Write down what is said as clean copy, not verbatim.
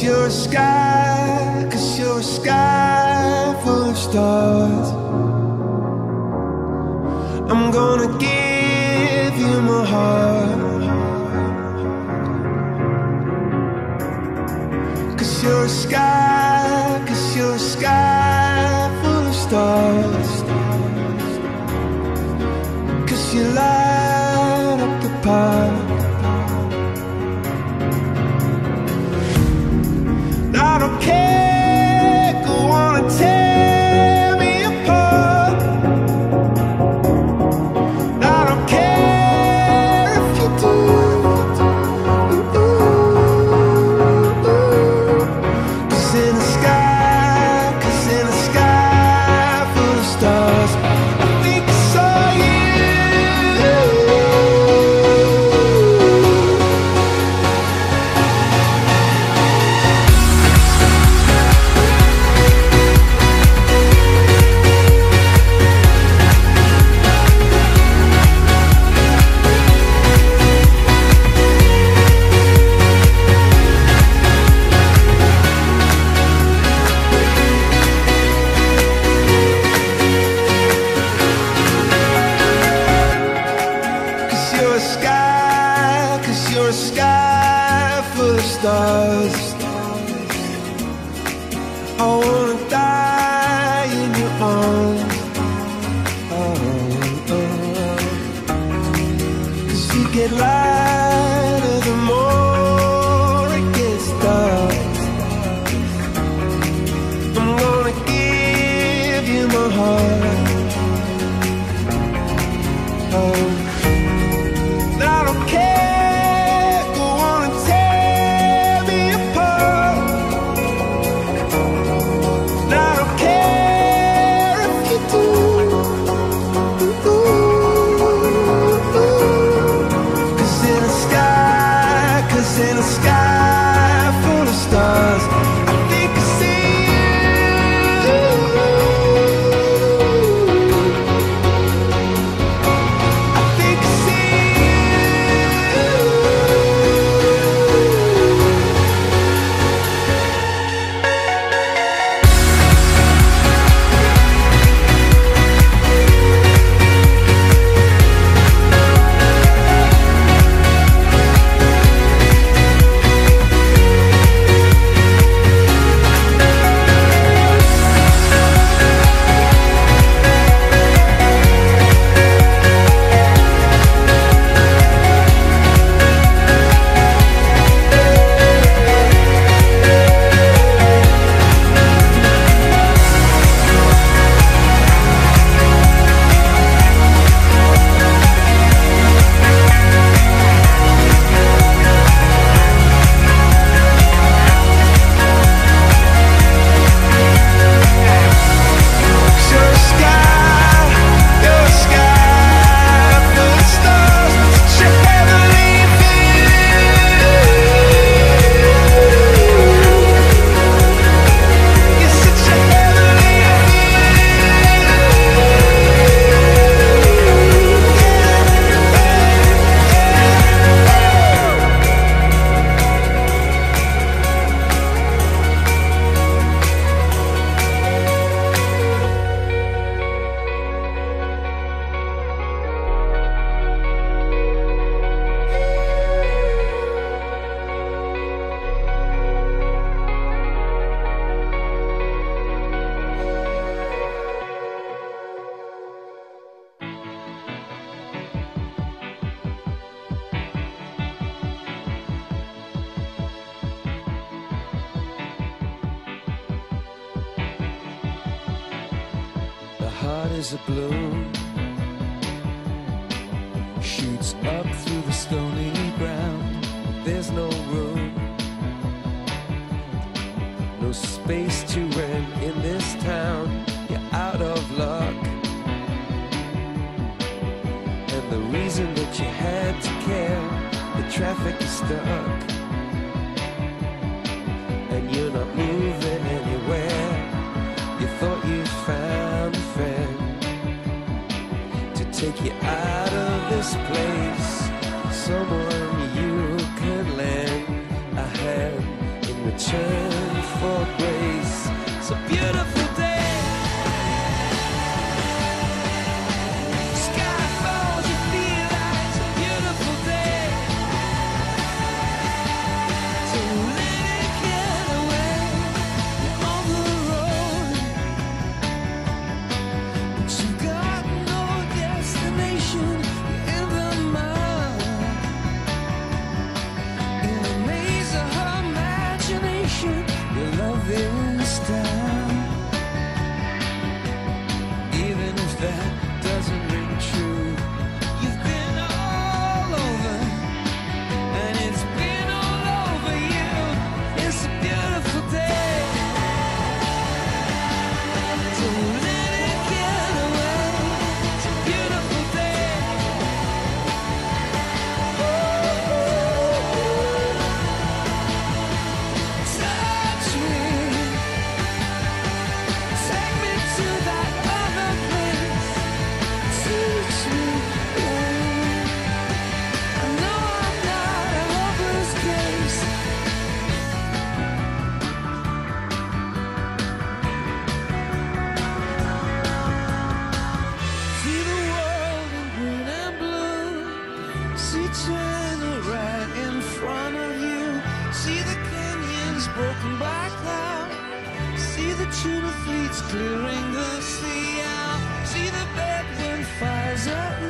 you're a sky, 'cause you're a sky full of stars. I'm gonna give you my heart, 'cause you're a sky, 'cause you're a sky full of stars. 'Cause you light up the park. I don't care, go on and tear me apart. I don't care if you do. Cause in the sky, 'cause in the sky full of stars, I think I saw you. You're a sky full of stars. I wanna die in your arms. Oh, oh, oh. 'Cause you get lighter the more it gets dark. I'm gonna give you my heart. Oh, I don't care. In a sky full of stars, I think I see you. I think I see heart is a balloon, shoots up through the stony ground. There's no room, no space to rent in this town. You're out of luck, and the reason that you had to care, the traffic is stuck, and you're not moving anywhere. You thought you found a friend to take you out of this place, someone you can lend a hand in return for grace. It's a beautiful day. Sky falls, you feel like it's a beautiful day. So let it get away on the road, but you got no destination in the mind. In the maze of her imagination, your love is down. Even if that doesn't ring true, you've been all over, and it's been all over you. It's a beautiful day. So let it get away. It's a beautiful day. Touch me, take me to that other place. Teach me, yeah. I know I'm not a hopeless case. See the world in green and blue. See China right in front of you. See the canyons broken by cloud. See the tuna fleets clearing the sea out. See the bedroom fires at